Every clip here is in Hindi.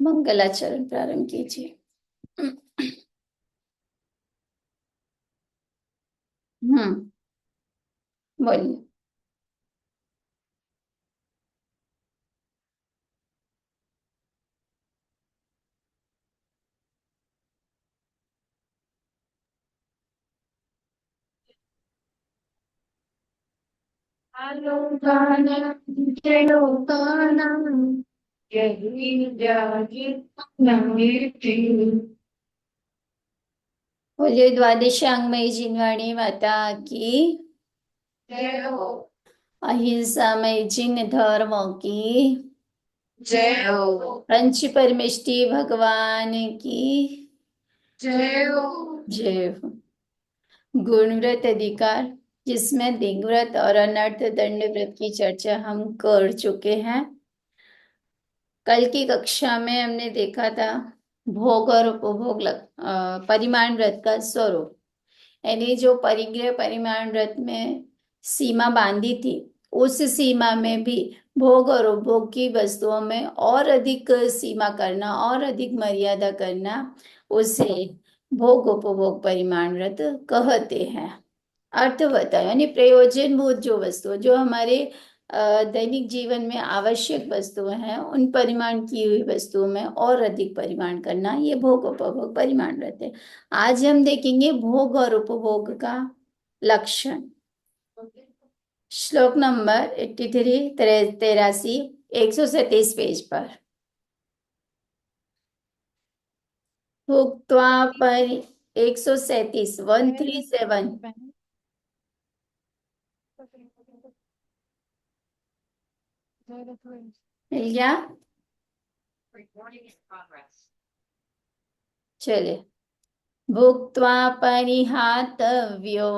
मंगलाचरण प्रारंभ कीजिए। बोलिए। आलोकानां जलोकानां यदि बोलिए द्वादशांगमयी जिनवाणी माता की। जय हो। अहिंसामय जिन धर्म की। जय हो। पंच परमेष्टि भगवान की। जय हो। जय हो। गुणव्रत अधिकार, जिसमें दिग्व्रत और अनर्थ दंड व्रत की चर्चा हम कर चुके हैं। कल की कक्षा में हमने देखा था भोग और उपभोग परिमाण व्रत का स्वरूप, यानी जो परिग्रह परिमाण व्रत में सीमा बांधी थी, उस सीमा में भी भोग और उपभोग की वस्तुओं में और अधिक सीमा करना और अधिक मर्यादा करना, उसे भोग उपभोग परिमाण व्रत कहते हैं। अर्थ बताओ, यानी प्रयोजनभूत जो वस्तु जो हमारे दैनिक जीवन में आवश्यक वस्तुएं हैं, उन परिमाण की हुई वस्तुओं में और अधिक परिमाण करना, ये भोग उपभोग परिमाण रहते हैं। आज हम देखेंगे भोग और उपभोग का लक्षण। श्लोक नंबर 83 83 137 पेज पर। भुक्त्वा परि 137 137 मिल गया। चलिए। भुक्त्वा परिहातव्यो,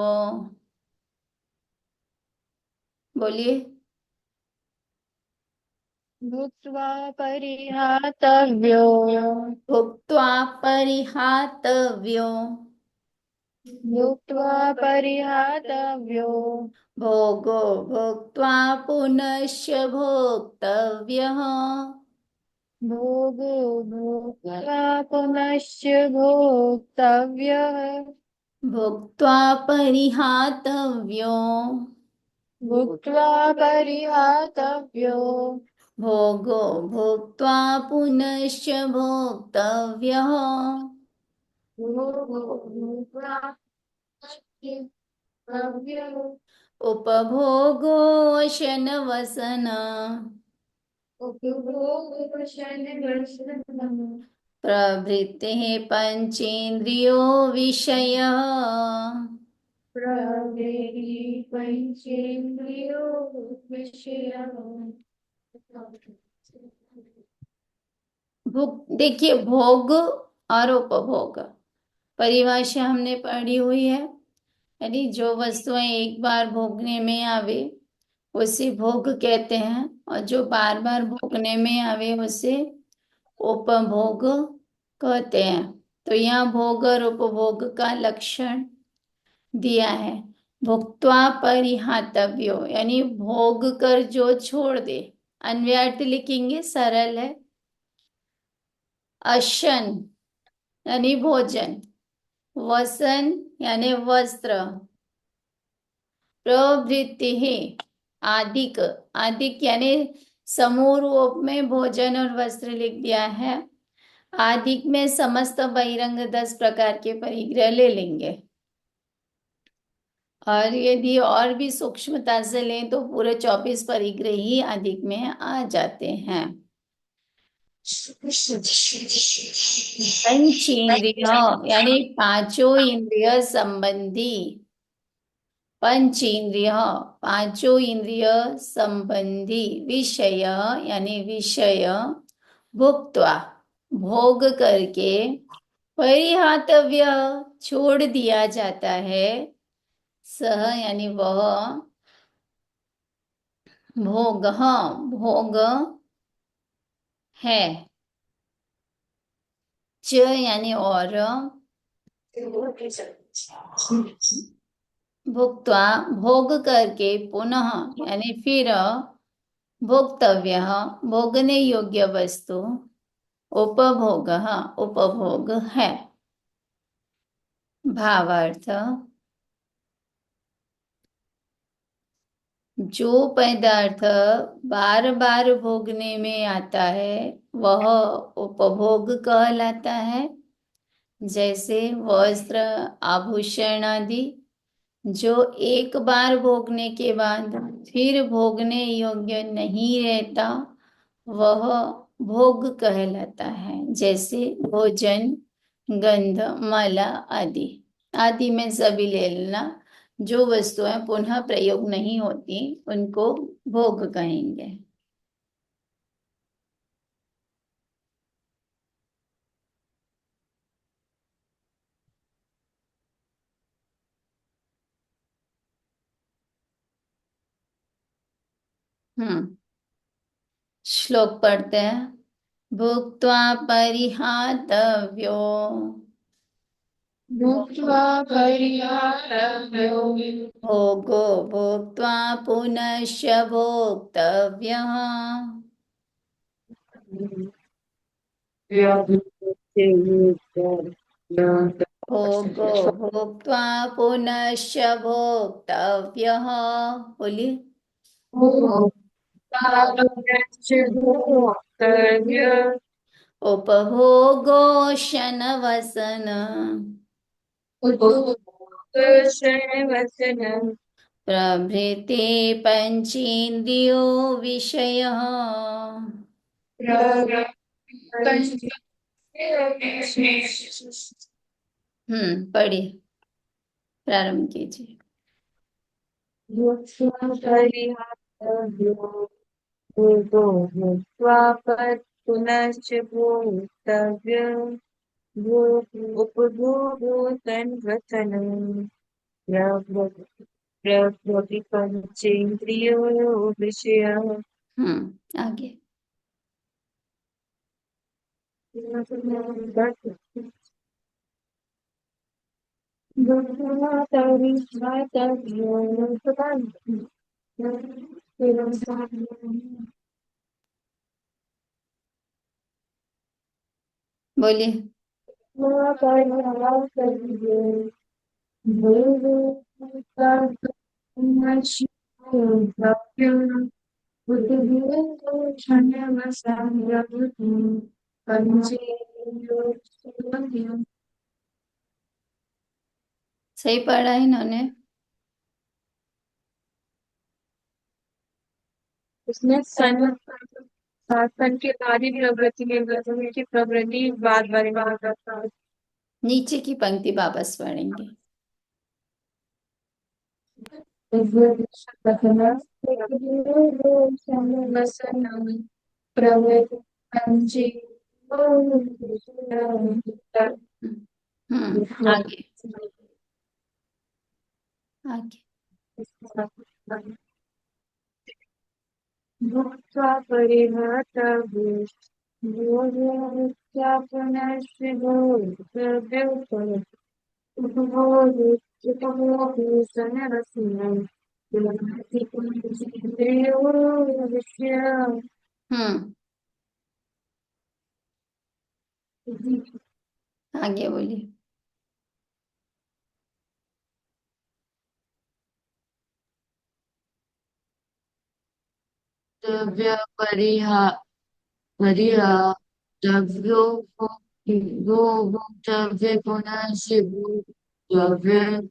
बोलिए। भुक्त्वा परिहातव्यो। भुक्त्वा परिहातव्यो, भुक्त्वा परिहातव्यो। भोगो भुक्त्वा पुनश्च भोक्तव्यः। भोगो भोक्त्वा पुनश्च भोक्तव्यः। भुक्त्वा परिहातव्यो, भुक्त्वा परिहातव्यो। भोगो भुक्त्वा पुनश्च भोक्तव्यः। भोगो भुक्त्वा भोक्तव्यः। उपभोगो शनवसन, उपभोगवशनवशनम्। प्रवृत्तिः पंचेन्द्रियो विषयः। प्रवृत्ति पंचेन्द्रियो विषयः। भोग, देखिए भोग और उपभोग परिभाषा हमने पढ़ी हुई है, यानी जो वस्तुएं एक बार भोगने में आवे उसे भोग कहते हैं, और जो बार बार भोगने में आवे उसे उपभोग कहते हैं। तो यहाँ भोग और उपभोग का लक्षण दिया है। भुक्त्वा परिहातव्यो, यानी भोग कर जो छोड़ दे। अन्वय अर्थ लिखेंगे, सरल है। अशन यानी भोजन, वसन यानी वस्त्र, प्रवृत्ति है आदिक, आदिक यानी समूह रूप में भोजन और वस्त्र लिख दिया है। आदिक में समस्त बहिरंग 10 प्रकार के परिग्रह ले लेंगे, और यदि और भी सूक्ष्मता से लें तो पूरे 24 परिग्रह ही अधिक में आ जाते हैं। पंचेंद्रिय यानी पांचों इंद्रिय संबंधी, पंचेंद्रिय पांचों इंद्रिय संबंधी, विषय यानी विषय, भुक्त्वा भोग करके, परिहातव्य छोड़ दिया जाता है, सह यानी वह, भोग भोग है, च यानी और, भुक्त्वा भोग करके, पुनः यानी फिर, भोक्तव्य भोगने योग्य वस्तु, उपभोग, हाँ उपभोग है। भावार्थ, जो पदार्थ बार बार भोगने में आता है वह उपभोग कहलाता है। जैसे वस्त्र, आभूषण आदि। जो एक बार भोगने के बाद फिर भोगने योग्य नहीं रहता वह भोग कहलाता है। जैसे भोजन, गंध, माला आदि। आदि में सभी ले लेना। जो वस्तुएं पुनः प्रयोग नहीं होती उनको भोग कहेंगे। हम्म। श्लोक पढ़ते हैं। भुक्त्वा परिहातव्यो भुक्त्वा परिहारभ्यो भोगो भोक्त्वा पुनश्च भोक्तव्यः। भोगो भोक्त्वा पुनश्च भोक्तव्यः। बोलिए। उपभोगो शनवसन प्रभृति पंचेन्द्रियो विषयः। पढ़िए, प्रारंभ कीजिए। भूतो भूत्वा पुनश्च भोक्तव्य भू उपभोगो तन्वतनं प्रभृति पंचेन्द्रियो विषयः। आगे। बोलिए। सही पढ़ा है इन्होंने। उसमें सन के बाद ही प्रवृत्ति की प्रवृत्ति बाद वाली बात करता है। नीचे की पंक्ति वापस पढ़ेंगे। आगे आगे। भुक्त्वा परिहतव्यो भोक्त्वा पुनश्च भोक्तव्यो उपभोगे सनरसिनं प्रभृतिपञ्चेन्द्रियो विषयः। हम्म आगे बोलिए। द्रव्य परिहातव्यो भो भोक्तव्य पुनश्च भोक्तव्य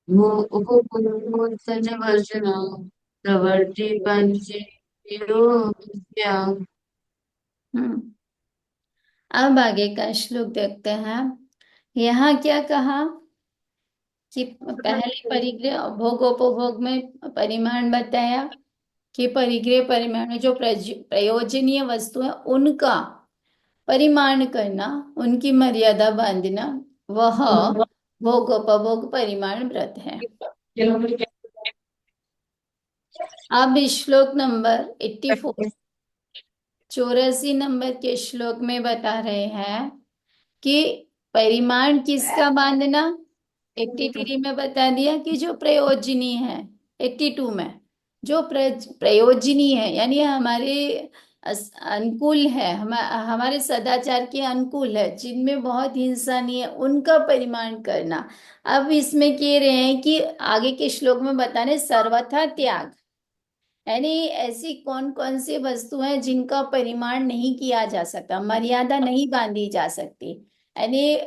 भो उपभोक्तृवर्जनं प्रवर्ति पंचेन्द्रियो विषयः। हम्म अब आगे का श्लोक देखते हैं। यहाँ क्या कहा कि पहले परिग्रह भोगोपभोग में परिमाण बताया कि परिग्रह परिमाण में जो प्रयोजनीय वस्तु है उनका परिमाण करना, उनकी मर्यादा बांधना, वह भोगोपभोग परिमाण व्रत है। अब श्लोक नंबर 84, 84 नंबर के श्लोक में बता रहे हैं कि परिमाण किसका बांधना। 83 में बता दिया कि जो प्रयोजनीय है। 82 में जो प्रयोजनीय है यानी हमारे अनुकूल है, हमारे सदाचार के अनुकूल है, जिनमें बहुत हिंसा नहीं है, उनका परिमाण करना। अब इसमें कह रहे हैं कि आगे के श्लोक में बता रहे सर्वथा त्याग, यानी ऐसी कौन कौन सी वस्तु हैं जिनका परिमाण नहीं किया जा सकता, मर्यादा नहीं बांधी जा सकती, यानी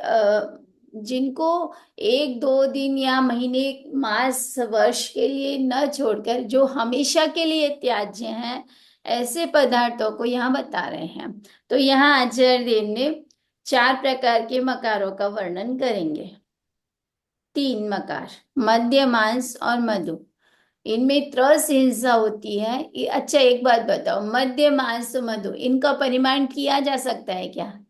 जिनको एक दो दिन या महीने, मास, वर्ष के लिए न छोड़कर जो हमेशा के लिए त्याज्य हैं, ऐसे पदार्थों को यहाँ बता रहे हैं। तो यहाँ आचार्य देव ने 4 प्रकार के मकारों का वर्णन करेंगे। 3 मकार, मध्य, मांस और मधु। इनमें त्रस हिंसा होती है। अच्छा, एक बात बताओ, मध्य, मांस, मधु, इनका परिमाण किया जा सकता है क्या?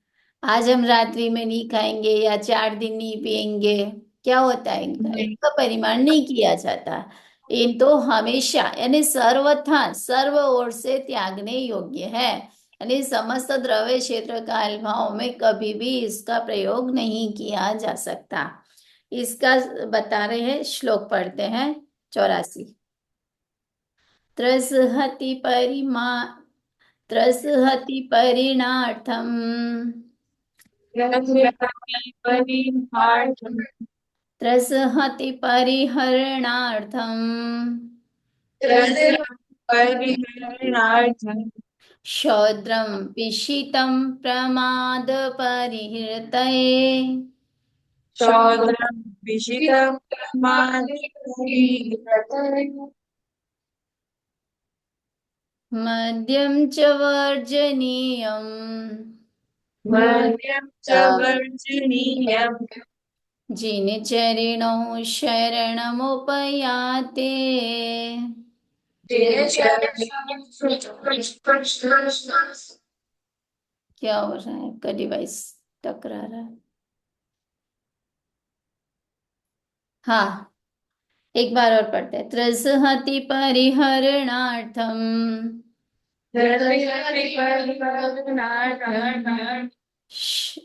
आज हम रात्रि में नहीं खाएंगे या 4 दिन नहीं पिएंगे, क्या होता है इनका? नहीं। इनका परिमाण नहीं किया जाता। इन तो हमेशा, यानी सर्वथा, सर्व ओर से त्यागने योग्य है, यानी समस्त द्रव्य क्षेत्र काल भाव में कभी भी इसका प्रयोग नहीं किया जा सकता। इसका बता रहे हैं, श्लोक पढ़ते हैं 84। त्रसहति परिमा त्रसहति परिणार्थम, परिहार्थम। त्रसहति परिहरणार्थम, परिहरणार्थम। शौद्रम पिशितम प्रमाद परिहृतये। शौद्रं विशितं मद्यं च वर्जनीयम्, मद्यं च वर्जनीयम्। जिनचरिणौ शरणमुपयाते। क्या हो रहा है? का डिवाइस टकरा रहा है। हाँ, एक बार और पढ़ते हैं। त्रसहति परिहरणार्थम, श-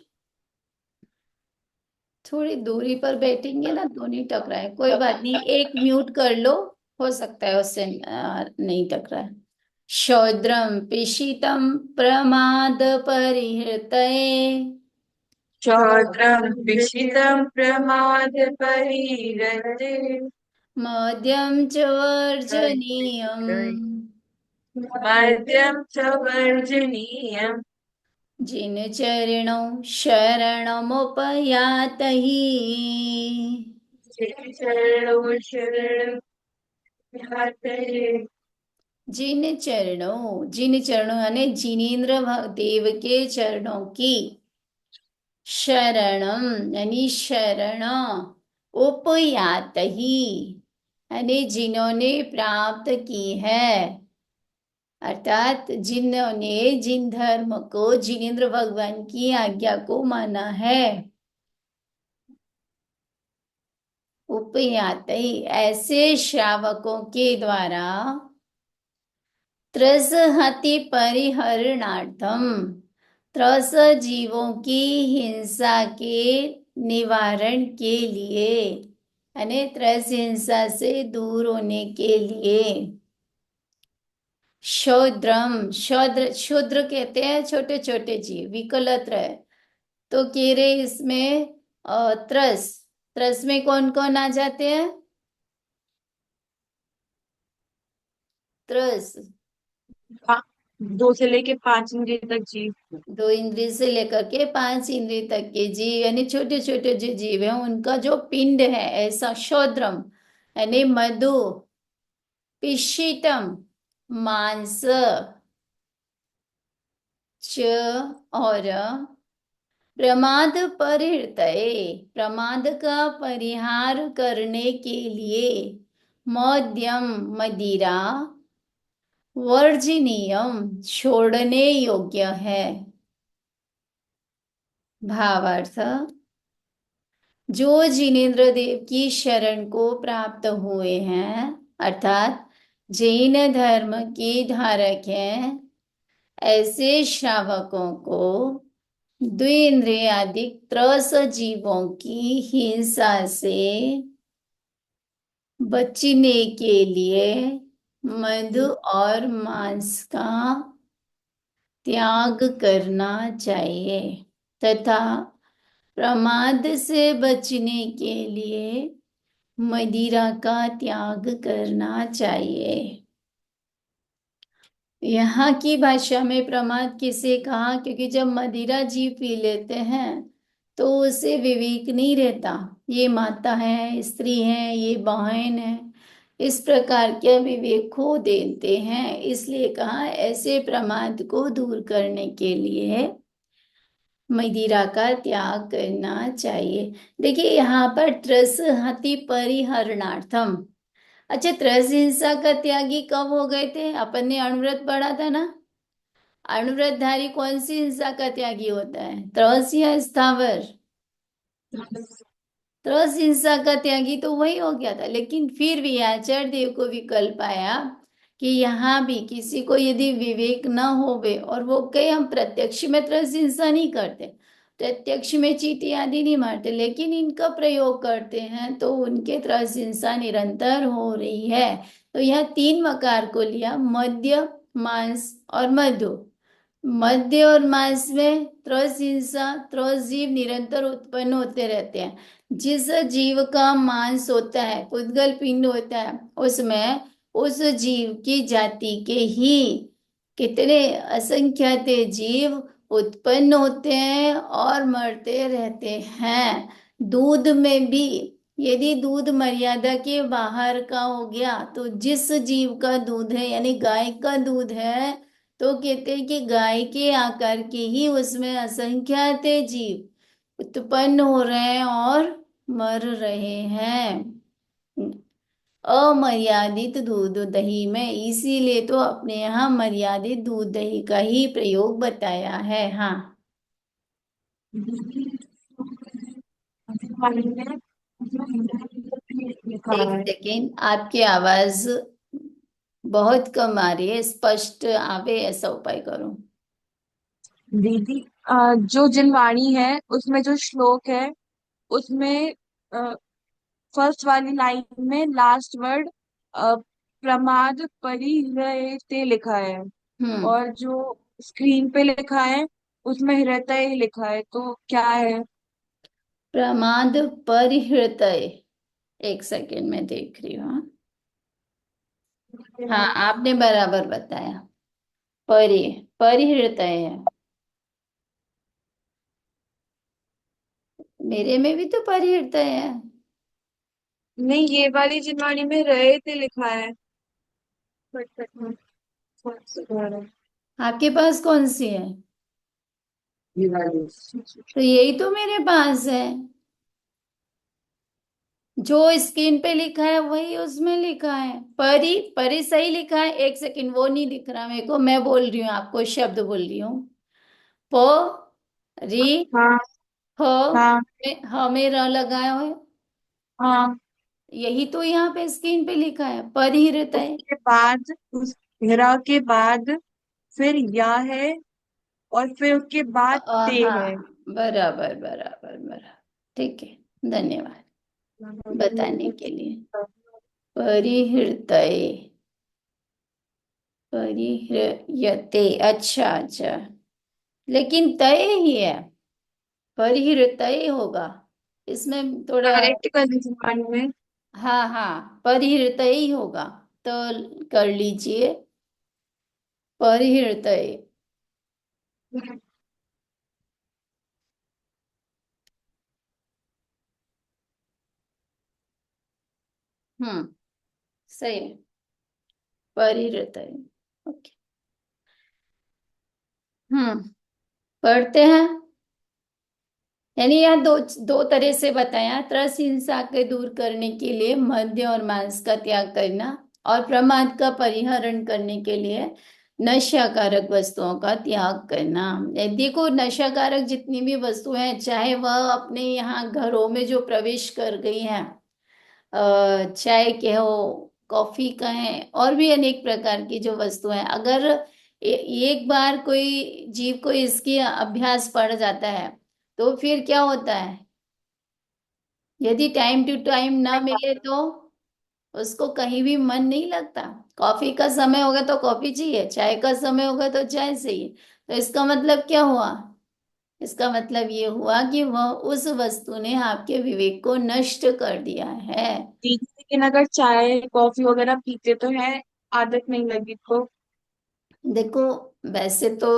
थोड़ी दूरी पर बैठेंगे ना तो नहीं टकराए, कोई बात नहीं, एक म्यूट कर लो, हो सकता है उससे नहीं टकराए। शौद्रम पिशितम प्रमाद परिहृतये, शौद्रं विशितं प्रमादपरिरते। मद्यं च वर्जनीयम्, मद्यं च वर्जनीयम्। जिन चरणौ शरणमुपयात ही। चरणौ शरणं याते। जिन चरणों यानी जिनेन्द्र देव के चरणों की, शरणम यानी शरण, उपयात ही यानी जिन्होंने प्राप्त की है, अर्थात जिन्होंने जिन धर्म को, जिनेन्द्र भगवान की आज्ञा को माना है। उपयात ही, ऐसे श्रावकों के द्वारा, त्रसहति परिहरणार्थम, त्रस जीवों की हिंसा के निवारण के लिए, यानी त्रस हिंसा से दूर होने के लिए। शौद्रम, शूद्र कहते हैं छोटे छोटे जीव, विकलत्र है। तो कह रहे इसमें त्रस, त्रस में कौन कौन आ जाते हैं? त्रस 2 से लेके 5 इंद्रिय तक जीव। 2 इंद्रिय से लेकर के 5 इंद्रिय तक के जीव, यानी छोटे छोटे जो जीव हैं उनका जो पिंड है, ऐसा शौद्रम, यानी मधु, पिशितम मांस, च और प्रमाद परिहृतये, प्रमाद का परिहार करने के लिए, मद्यम मदिरा, वर्जनीयम छोड़ने योग्य है। भावार्थ, जो जिनेन्द्र देव की शरण को प्राप्त हुए हैं, अर्थात जैन धर्म के धारक हैं, ऐसे श्रावकों को द्विंद्रियादिक त्रस जीवों की हिंसा से बचने के लिए मधु और मांस का त्याग करना चाहिए तथा प्रमाद से बचने के लिए मदिरा का त्याग करना चाहिए। यहाँ की भाषा में प्रमाद किसे कहा, क्योंकि जब मदिरा जीव पी लेते हैं तो उसे विवेक नहीं रहता। ये माता है, स्त्री है, ये बहन है, इस प्रकार के विवेक खो देते हैं। इसलिए कहा ऐसे प्रमाद को दूर करने के लिए मदिरा का त्याग करना चाहिए। देखिए यहाँ पर त्रस हति परिहरणार्थम। अच्छा, त्रस हिंसा का त्यागी कब हो गए थे? अपन ने अणुव्रत पढ़ा था ना। अणुव्रतधारी कौन सी हिंसा का त्यागी होता है, त्रस या स्थावर? त्रस हिंसा का त्यागी तो वही हो गया था। लेकिन फिर भी आचार्य देव को विकल्प आया कि यहाँ भी किसी को यदि विवेक न होवे और वो कहे हम प्रत्यक्ष में त्रस हिंसा नहीं करते, प्रत्यक्ष में चींटी आदि नहीं मारते, लेकिन इनका प्रयोग करते हैं तो उनके त्रस हिंसा निरंतर हो रही है। तो यह तीन मकार को लिया, मद्य, मांस और मधु। मद्य और मांस में त्रस हिंसा, त्रस जीव निरंतर उत्पन्न होते रहते हैं। जिस जीव का मांस होता है, पुद्गल पिंड होता है, उसमें उस जीव की जाति के ही कितने असंख्यात जीव उत्पन्न होते हैं और मरते रहते हैं। दूध में भी यदि दूध मर्यादा के बाहर का हो गया तो जिस जीव का दूध है, यानी गाय का दूध है, तो कहते हैं कि गाय के आकार के ही उसमें असंख्यात जीव उत्पन्न हो रहे हैं और मर रहे हैं अमर्यादित दूध दही में। इसीलिए तो अपने यहाँ मर्यादित दूध दही का ही प्रयोग बताया है। हाँ, लिखा एक है। सेकेंड, आपकी आवाज बहुत कम आ रही है, स्पष्ट आवे ऐसा उपाय करो। दीदी, जो जिनवाणी है उसमें जो श्लोक है उसमें फर्स्ट वाली लाइन में लास्ट वर्ड प्रमाद परिहृत्य लिखा है। हम्म। और जो स्क्रीन पे लिखा है उसमें हृदय लिखा है, तो क्या है? प्रमाद परिहृतय, एक सेकेंड में देख रही हूँ। हाँ, हाँ, आपने बराबर बताया। परि परिहृतय है। मेरे में भी तो परिहृतय है। नहीं, ये वाली जिनवाणी में रहे थे लिखा है। आपके पास कौन सी है? ये वाली। तो यही तो मेरे पास है। जो स्क्रीन पे लिखा है वही उसमें लिखा है। परी परी सही लिखा है। एक सेकंड, वो नहीं दिख रहा मेरे को, मैं बोल रही हूँ आपको, शब्द बोल रही हूँ। प री हाँ ह हाँ में र लगाया है। हाँ। यही तो यहाँ पे स्क्रीन पे लिखा है, परिहृतय। उसके बाद उस घेरा के बाद फिर या है, और फिर उसके बाद ते है। हाँ, बराबर बराबर बराबर। ठीक है, धन्यवाद बताने के लिए। परिहृतय, परिहृयते, अच्छा अच्छा, लेकिन तय ही है, परिहृतय होगा इसमें थोड़ा। करेक्ट कर दीजिए में। हाँ हाँ, परिहृतय ही होगा, तो कर लीजिए परिहृतय। हम्म, सही है, परिहृतय। ओके। पढ़ते हैं। यानी यहाँ दो दो तरह से बताया, त्रस हिंसा के दूर करने के लिए मद्य और मांस का त्याग करना, और प्रमाद का परिहरण करने के लिए नशाकारक वस्तुओं का त्याग करना। देखो, नशाकारक जितनी भी वस्तुएं हैं, चाहे वह अपने यहाँ घरों में जो प्रवेश कर गई हैं, चाय के हो, कॉफी का है, और भी अनेक प्रकार की जो वस्तुएं हैं, अगर एक बार कोई जीव को इसकी अभ्यास पड़ जाता है तो फिर क्या होता है, यदि टाइम टू टाइम ना मिले तो उसको कहीं भी मन नहीं लगता। कॉफी का समय होगा तो कॉफी चाहिए, चाय का समय होगा तो चाय चाहिए। तो इसका मतलब क्या हुआ? इसका मतलब ये हुआ कि वह उस वस्तु ने आपके विवेक को नष्ट कर दिया है। जी, लेकिन अगर चाय कॉफी वगैरह पीते तो है, आदत नहीं लगी तो। देखो, वैसे तो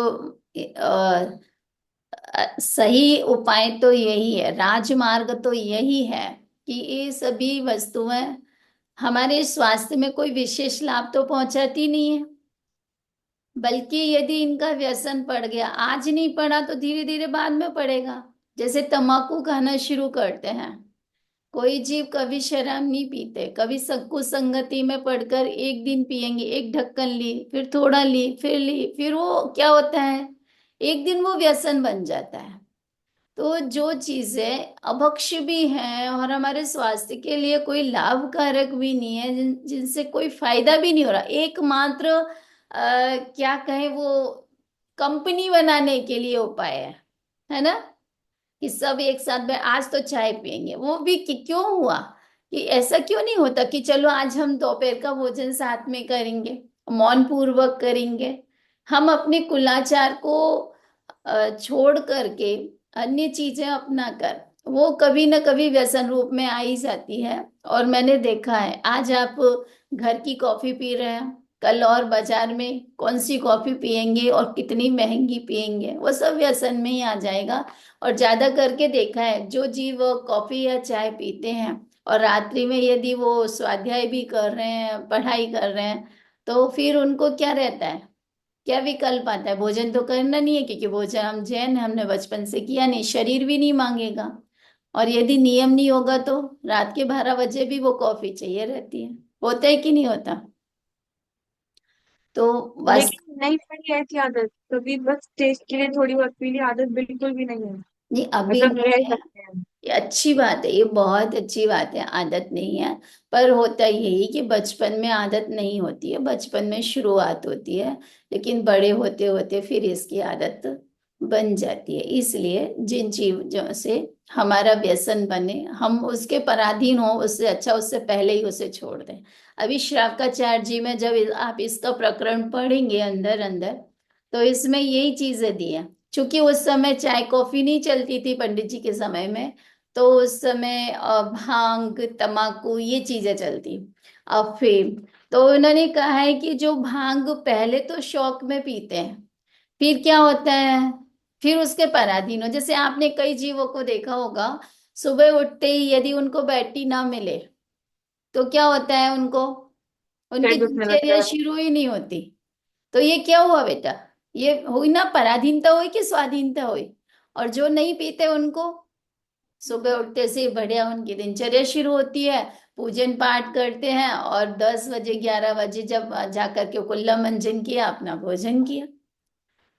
सही उपाय तो यही है, राजमार्ग तो यही है कि ये सभी वस्तुएं हमारे स्वास्थ्य में कोई विशेष लाभ तो पहुंचाती नहीं है, बल्कि यदि इनका व्यसन पड़ गया, आज नहीं पड़ा तो धीरे धीरे बाद में पड़ेगा। जैसे तंबाकू खाना शुरू करते हैं, कोई जीव कभी शराब नहीं पीते, कभी कुसंगति में पड़कर एक दिन पिएंगे, एक ढक्कन ली, फिर थोड़ा ली, फिर वो क्या होता है, एक दिन वो व्यसन बन जाता है। तो जो चीजें अभक्ष्य भी हैं और हमारे स्वास्थ्य के लिए कोई लाभकारक भी नहीं है, जिनसे कोई फायदा भी नहीं हो रहा, एकमात्र क्या कहें वो कंपनी बनाने के लिए उपाय है ना, कि सब एक साथ में आज तो चाय पियेंगे, वो भी क्यों हुआ? कि ऐसा क्यों नहीं होता कि चलो आज हम दोपहर का भोजन साथ में करेंगे, मौन पूर्वक करेंगे, हम अपने कुलाचार को छोड़ करके अन्य चीजें अपना कर, वो कभी ना कभी व्यसन रूप में आ ही जाती है। और मैंने देखा है, आज आप घर की कॉफी पी रहे हैं, कल और बाजार में कौन सी कॉफी पियेंगे और कितनी महंगी पियेंगे, वो सब व्यसन में ही आ जाएगा। और ज्यादा करके देखा है, जो जीव कॉफी या चाय पीते हैं और रात्रि में यदि वो स्वाध्याय भी कर रहे हैं, पढ़ाई कर रहे हैं, तो फिर उनको क्या रहता है, क्या विकल्प आता है? भोजन तो करना नहीं है, क्योंकि भोजन हम जैन हैं, हमने बचपन से किया नहीं, शरीर भी नहीं मांगेगा। और यदि नियम नहीं होगा तो रात के 12 बजे भी वो कॉफी चाहिए रहती है। होता है कि नहीं होता? तो बस, लेकिन नहीं पड़ी ऐसी आदत कभी, बस टेस्ट के लिए थोड़ी बहुत पी ली, आदत बिल्कुल भी नहीं है। नहीं अभी मतलब रह नहीं है, सकते हैं। ये अच्छी बात है, ये बहुत अच्छी बात है, आदत नहीं है। पर होता यही कि बचपन में आदत नहीं होती है, बचपन में शुरुआत होती है, लेकिन बड़े होते होते फिर इसकी आदत बन जाती है। इसलिए जिन चीजों से हमारा व्यसन बने, हम उसके पराधीन हो, उससे अच्छा उससे पहले ही उसे छोड़ दें। अभी श्रावकाचार्य जी में जब आप इसका प्रकरण पढ़ेंगे अंदर अंदर, तो इसमें यही चीजें दी है। क्योंकि उस समय चाय कॉफी नहीं चलती थी पंडित जी के समय में, तो उस समय भांग तमाकू ये चीजें चलती, अफीम। तो उन्होंने कहा है कि जो भांग पहले तो शौक में पीते हैं, फिर क्या होता है, फिर उसके पराधीन हो। जैसे आपने कई जीवों को देखा होगा, सुबह उठते ही यदि उनको बैठी ना मिले तो क्या होता है उनको, उनकी पेट दुखने लगता दिनचर्या है। शुरू ही नहीं होती। तो ये क्या हुआ बेटा, ये हुई ना पराधीनता, हुई कि स्वाधीनता हुई? और जो नहीं पीते उनको सुबह उठते से बढ़िया उनकी दिनचर्या शुरू होती है, पूजन पाठ करते हैं, और 10 बजे 11 बजे जब जाकर के कुल्ला मंजन किया, अपना भोजन किया।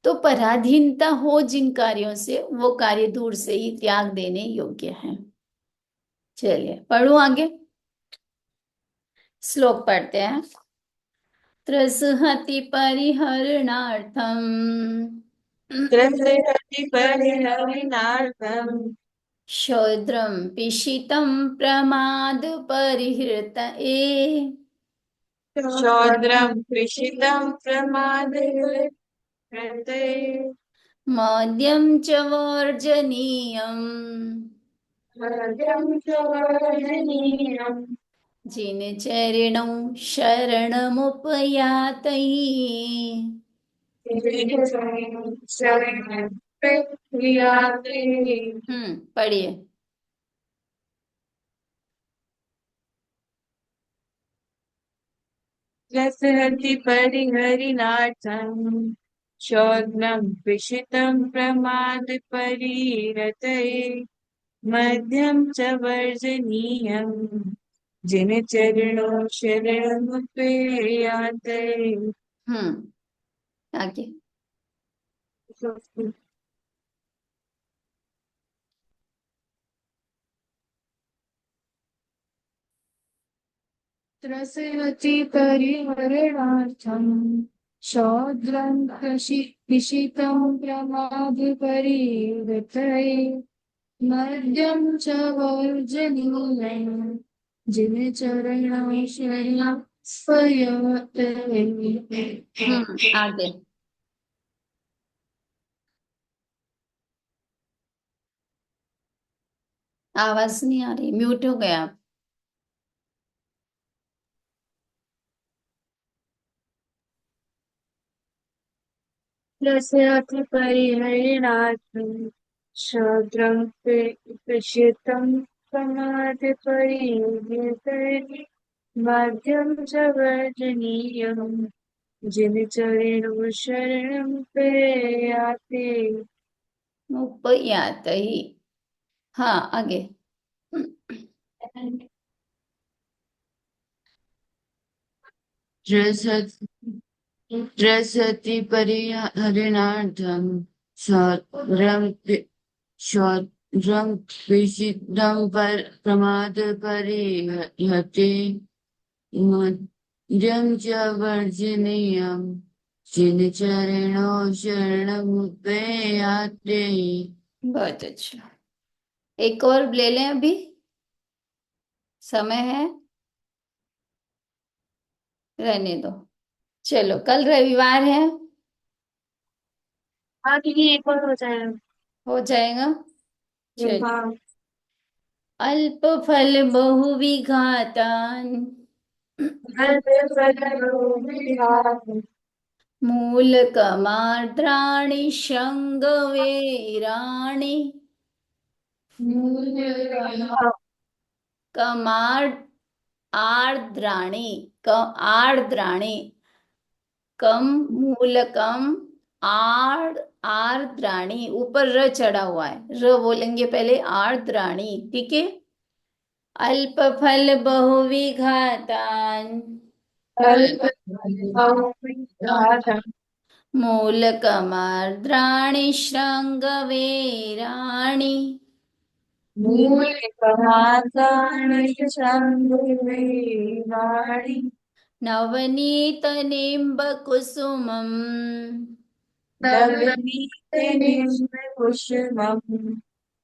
तो पराधीनता हो जिन कार्यों से, वो कार्य दूर से ही त्याग देने योग्य हैं। चलिए पढ़ो आगे, श्लोक पढ़ते हैं। त्रसहति परिहरणार्थम त्रसहति परिहरणार्थम् शौद्रम पिशितम प्रमाद परिहृत ए शौद्रं कृषितं प्रमादे कृते मौद्यं च वर्जनीयम् मद्यं च वर्जनीयम् जिनचरिणौ शरणमुपयातैः। शरणं प्रक्रियाते पढ़िए। रसहति परिहरिणार्थम् शौद्रं पिशितं प्रमादपरीरतये मध्यं च वर्जनीयम् जिनचरणो शरणमुपेयाते। हम्म आगे। त्रसयति परिहरणार्थम् शौद्रं पिशितं प्रमादपरीरतये मद्यं च वर्जनीयम् जिनचरणं शरणं आगे। आवाज नहीं आ रही, म्यूट हो गया आप। रसयति परिहरिणार्थं क्षुद्रं प्रेषितं समाधिपरिहृतैः मध्यं च वर्जनीयम् जिनचरेणु शरणं प्रयाते। उपयात ही। हाँ, आगे। त्रसति परिहरणार्थं क्षौद्रं विषिद्धं प्रमादपरिहते मद्यं च वर्जनीयं जिनचरणौ शरणमुपयाते। बहुत अच्छा। एक और ले लें अभी, समय है, रहने दो। चलो, कल रविवार है। हाँ दीदी एक बार हो जाएगा। हो जाएगा। चल। हाँ। अल्प फल बहु विघातान, मूल कमार्द्राणि शंग वेराणि। कमार आर्द्राणि, आर्द्राणि, कम मूलकम, आर्द आर्द्राणि, ऊपर र चढ़ा हुआ है, र बोलेंगे पहले, आर्द्राणि, ठीक है। अल्प फल बहुविघातान, मूलकमार्द्राणि श्रृंगवेराणि। नवनीत निम्बकुसुमम्,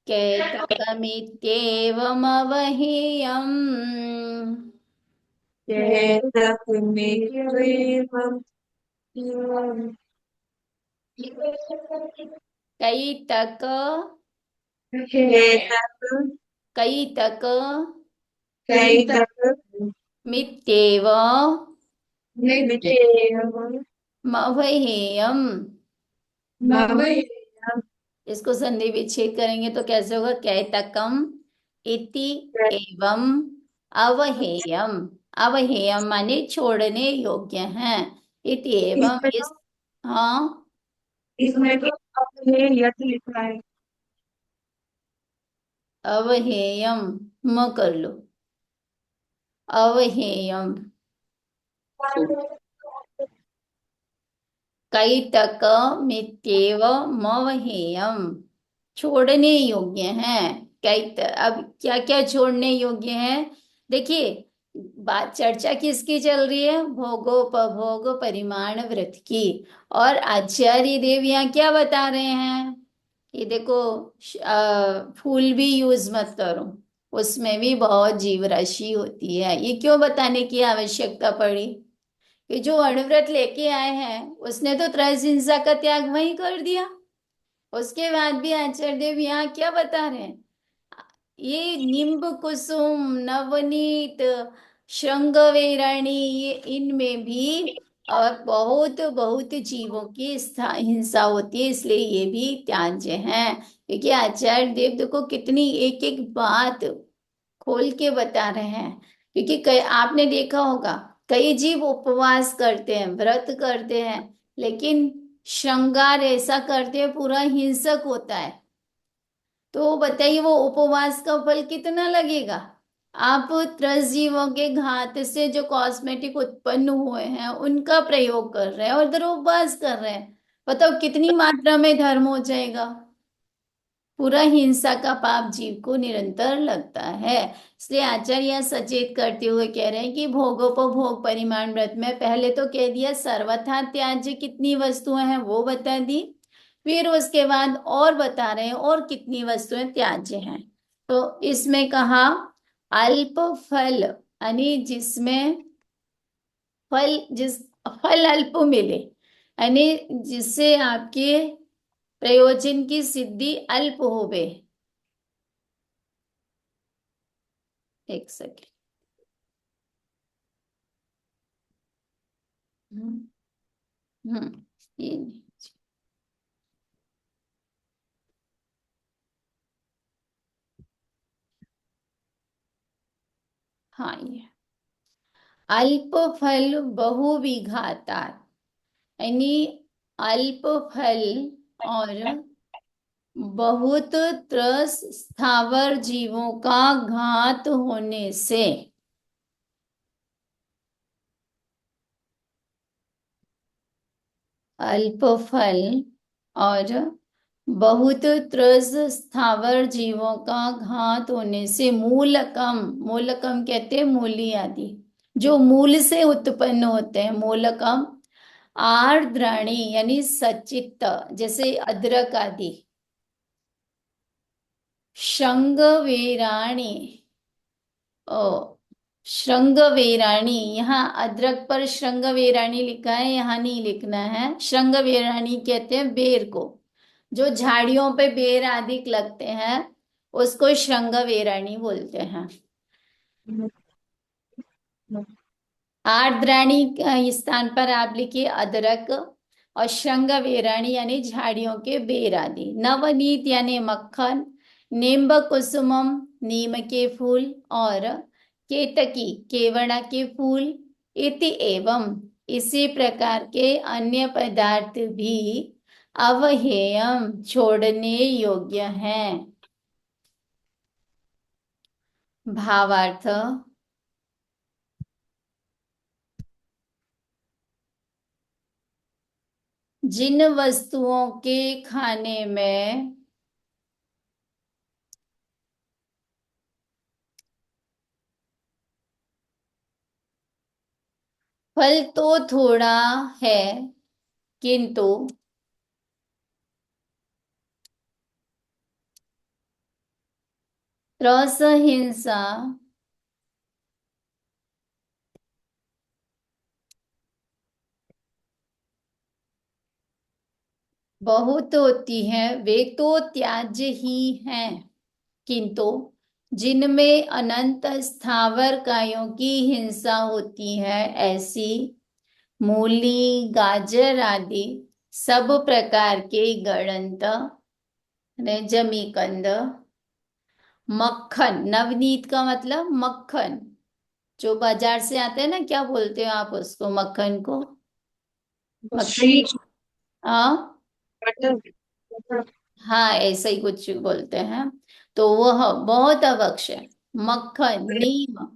कैतकमित्येवमवहेयम्। कैतक, कैतक मित्येव मवहेयम्। इसको संधि विच्छेद करेंगे तो कैसे होगा? कैतकम इति एवं अवहेयम। अवहेयम माने छोड़ने योग्य है। इति एवं इस, हाँ, इसमें तो अपने यति लिखा है। अवहेयम म कर लो, अवहेयम। कैतक मित्येव मवहेयम, छोड़ने योग्य है। कैत, अब क्या क्या छोड़ने योग्य है? देखिए, बात चर्चा किसकी चल रही है? भोगोपभोग परिमाण व्रत की। और आचार्य देव यहाँ क्या बता रहे हैं? ये देखो, फूल भी यूज मत करो, उसमें भी बहुत जीव राशि होती है। ये क्यों बताने की आवश्यकता पड़ी? कि जो अणुव्रत लेके आए हैं उसने तो त्रैस हिंसा का त्याग वहीं कर दिया। उसके बाद भी आचार्य देव यहाँ क्या बता रहे हैं? ये निम्ब कुसुम, नवनीत, श्रृंगवेराणी, ये इनमें भी और बहुत बहुत जीवों की हिंसा होती है, इसलिए ये भी त्याज्य है। क्योंकि आचार्य देव देखो कितनी एक एक बात खोल के बता रहे हैं। क्योंकि कई, आपने देखा होगा, कई जीव उपवास करते हैं, व्रत करते हैं, लेकिन श्रृंगार ऐसा करते हैं पूरा हिंसक होता है। तो बताइए वो उपवास का फल कितना लगेगा? आप 10 जीवों के घात से जो कॉस्मेटिक उत्पन्न हुए हैं उनका प्रयोग कर रहे हैं और इधर उपवास कर रहे हैं। बताओ कितनी मात्रा में धर्म हो जाएगा? पूरा हिंसा का पाप जीव को निरंतर लगता है। इसलिए आचार्य यहाँ सचेत करते हुए कह रहे हैं कि भोगोपभोग परिमाण व्रत में पहले तो कह दिया सर्वथा त्याज्य कितनी वस्तुएं हैं वो बता दी, फिर उसके बाद और बता रहे हैं और कितनी वस्तुएं त्याज्य हैं। तो इसमें कहा अल्प फल, यानी जिसमें फल, जिस फल अल्प मिले, यानी जिससे आपके प्रयोजन की सिद्धि अल्प होवे। एक सेकेंड। हम्म ये नहीं। हाँ ये अल्प फल बहु विघाता, यानी अल्प फल और बहुत त्रस स्थावर जीवों का घात होने से। अल्प फल और बहुत त्रस स्थावर जीवों का घात होने से मूलकम, मूलकम कहते हैं मूली आदि, जो मूल से उत्पन्न होते हैं, मूलकम। आर्द्राणी यानी सचित्त, जैसे अदरक आदि। श्रृंगवेराणी, ओ श्रृंगवेराणी, यहाँ अदरक पर श्रृंगवेराणी लिखा है, यहाँ नहीं लिखना है। श्रृंगवेराणी कहते हैं बेर को, जो झाड़ियों पे बेर आदि लगते हैं उसको श्रृंगवेराणी बोलते हैं। आर्द्राणी के स्थान पर आप लिखिए अदरक, और श्रृंगवेराणी यानी झाड़ियों के बेर आदि। नवनीत यानी मक्खन, नींब कुसुमम नीम के फूल, और केतकी केवड़ा के फूल, इति एवं इसी प्रकार के अन्य पदार्थ भी अवहेयम छोड़ने योग्य हैं। भावार्थ, जिन वस्तुओं के खाने में फल तो थोड़ा है किंतु त्रस हिंसा बहुत होती है, वे तो त्याज्य ही हैं। किंतु जिनमें अनंत स्थावर कायों की हिंसा होती है, ऐसी मूली गाजर आदि सब प्रकार के गणंत ने जमीकंद, मक्खन, नवनीत का मतलब मक्खन, जो बाजार से आते हैं ना, क्या बोलते हो आप उसको, मक्खन को? मक्खन, श्री हाँ बटर, हाँ ऐसा ही कुछ बोलते हैं। तो वह बहुत आवश्यक है। मक्खन, नीम,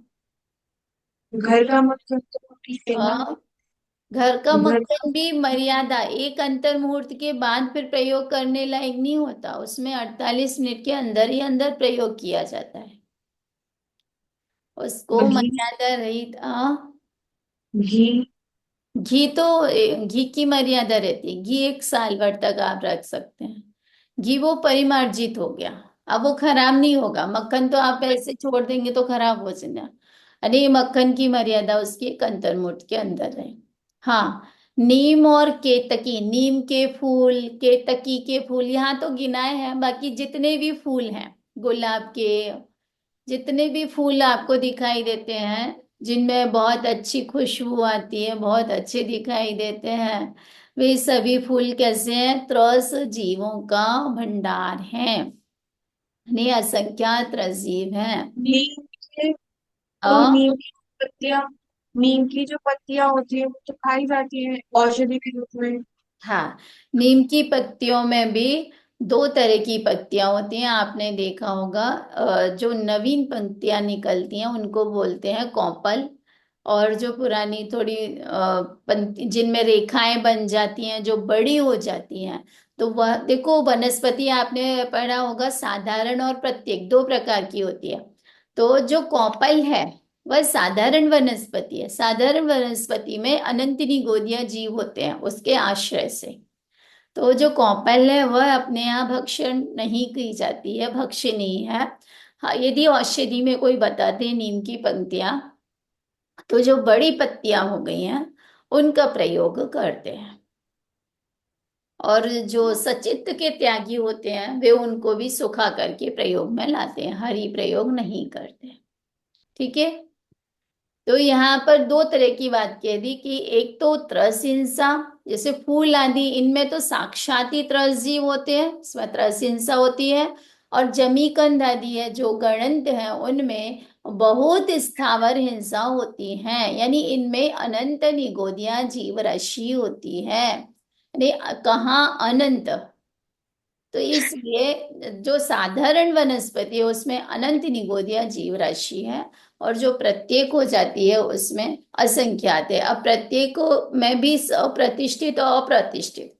घर का मतलब तो ठीक है ना। हाँ घर का घर मक्खन भी मर्यादा, एक अंतर मुहूर्त के बाद फिर प्रयोग करने लायक नहीं होता, उसमें 48 मिनट के अंदर ही अंदर प्रयोग किया जाता है, उसको घी, मर्यादा रहित। घी, घी तो घी की मर्यादा रहती है, घी 1 साल भर तक आप रख सकते हैं। घी वो परिमार्जित हो गया, अब वो खराब नहीं होगा। मक्खन तो आप ऐसे छोड़ देंगे तो खराब हो जाएगा। अरे मक्खन की मर्यादा उसकी एक अंतर्मुठ के अंदर है। हाँ, नीम और केतकी, नीम के फूल, केतकी के फूल, यहाँ तो गिनाए हैं, बाकी जितने भी फूल हैं गुलाब के, जितने भी फूल आपको दिखाई देते हैं जिनमें बहुत अच्छी खुशबू आती है, बहुत अच्छे दिखाई देते हैं, वे सभी फूल कैसे हैं? त्रस जीवों का भंडार है, यानी असंख्यात रजीव हैं। नीम के, तो अ नीम की पत्तियां, नीम की जो पत्तियां होती है वो तो खाई जाती है औषधि के रूप में। हाँ, नीम की पत्तियों में भी 2 तरह की पत्तियां होती हैं, आपने देखा होगा। जो नवीन पंक्तियां निकलती हैं उनको बोलते हैं कौपल, और जो पुरानी थोड़ी पंक्ति जिनमें रेखाएं बन जाती हैं, जो बड़ी हो जाती हैं, तो वह देखो, वनस्पति आपने पढ़ा होगा साधारण और प्रत्येक 2 प्रकार की होती है। तो जो कौपल है वह साधारण वनस्पति है। साधारण वनस्पति में अनंतनी गोदियां जीव होते हैं उसके आश्रय से। तो जो कौपल है वह अपने यहाँ भक्षण नहीं की जाती है, भक्ष्य नहीं है। हाँ, यदि औषधि में कोई बताते हैं नीम की पंक्तियां, तो जो बड़ी पत्तियां हो गई हैं उनका प्रयोग करते हैं। और जो सचित्त के त्यागी होते हैं वे उनको भी सुखा करके प्रयोग में लाते हैं, हरि प्रयोग नहीं करते। ठीक है। तो यहाँ पर दो तरह की बात कह दी कि एक तो त्रस हिंसा, जैसे फूल आदि, इनमें तो साक्षात ही त्रस जीव होते हैं, इसमें त्रस हिंसा होती है। और जमीकंद आदि है जो गणंत है, उनमें बहुत स्थावर हिंसा होती है, यानी इनमें अनंत निगोदिया जीव राशि होती है, यानी कहाँ अनंत। तो इसलिए जो साधारण वनस्पति है उसमें अनंत निगोदिया जीव राशि है, और जो प्रत्येक हो जाती है उसमें असंख्यात है। अब प्रत्येक में भी सप्रतिष्ठित और अप्रतिष्ठित,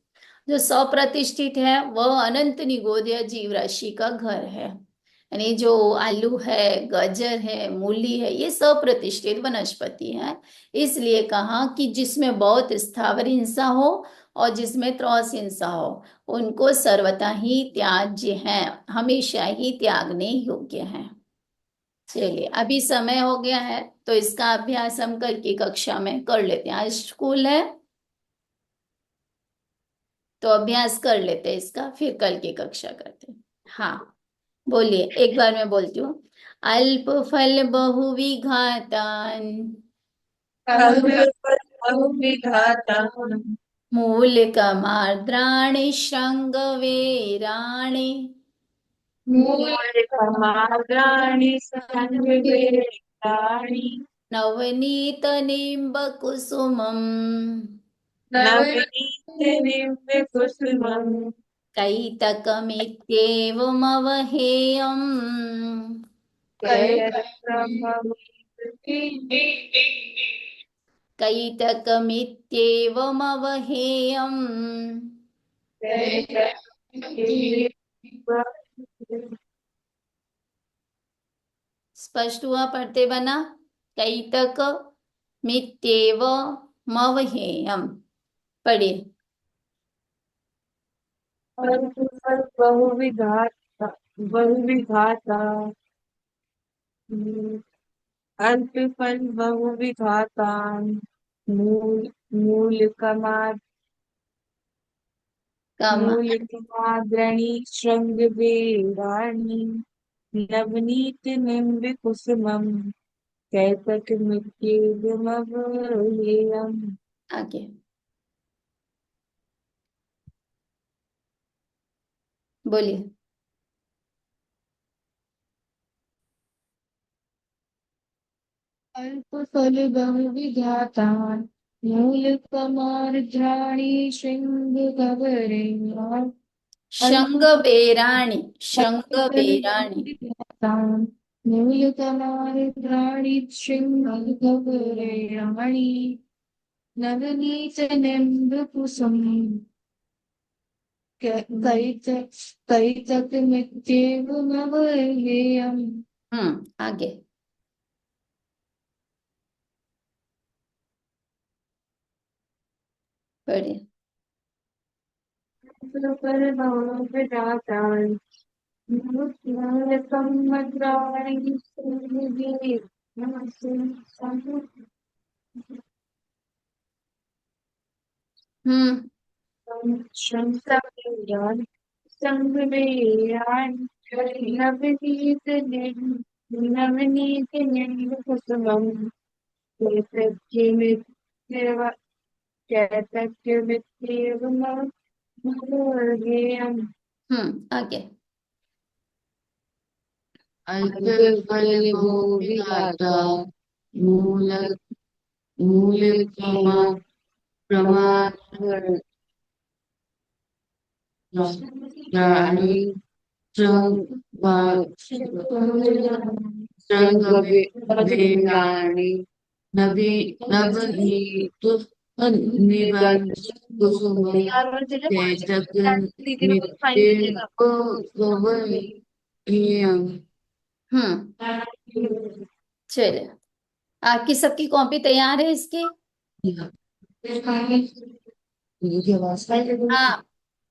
जो सप्रतिष्ठित है वह अनंत निगोदिया जीव राशि का घर है, यानी जो आलू है, गाजर है, मूली है, ये सप्रतिष्ठित वनस्पति है। इसलिए कहा कि जिसमें बहुत स्थावर हिंसा हो और जिसमें त्रॉस हिंसा हो, उनको सर्वथा ही त्याज्य हैं, हमेशा ही त्यागने योग्य हैं। चलिए, अभी समय हो गया है तो इसका अभ्यास हम कल की कक्षा में कर लेते हैं। आज स्कूल है तो अभ्यास कर लेते हैं इसका, फिर कल की कक्षा करते हैं। हाँ, बोलिए, एक बार मैं बोलती हूँ। अल्प फल बहुविघातान, बहुविघाता मूलकमार्द्राणि श्रृंगवेराणि, मूलकमार्गाणि संविवेकानि नवनीतनिम्बकुसुमम्, नवनीतनिम्बकुसुमम् कैतकमित्येवमवहेयम्, कैतकमित्येवमवहेयम्। स्पष्ट हुआ पढ़ते बना? कैतक मित्येव मवहेयम्। पढ़िए। बहुविघाता बहुविघाता अल्पफल बहुविघाता मूलकमाद् कम मूलकमाद्राणि शृंगवेराणि नवनीत निम्बकुसुमम् कैतकमित्येवमवहेयम्। आगे बोलिए। अल्पफल बहुविघातान् मूलकमार्द्राणि शृङ्गकवरेण्य शृंगवेराणि, शृंगवेराणि। अल्पफलबहुविघातान् मूलकमार्द्राणि शृङ्गकवरेणानि नवनीतनिम्बकुसुम् कैतकमित्येवमवहेयम्। आगे पढ़िए। बहुविघातान् मूलकमाद्राणि शृङ्गवेराणि हम्म शंकरयान संगवेयान नवनीत कुसुमम कैतक्यमित्येव कैतक्यमित्येवमवहेयम्। आगे अल्पफलभोविघाता मूल मूलकमा प्रमादानि संगवेगानि नवनीतु निबंधकुसुमं कैतकमित्येवमवहेयम्। चलिए, आपकी सबकी कॉपी तैयार है इसकी? हाँ,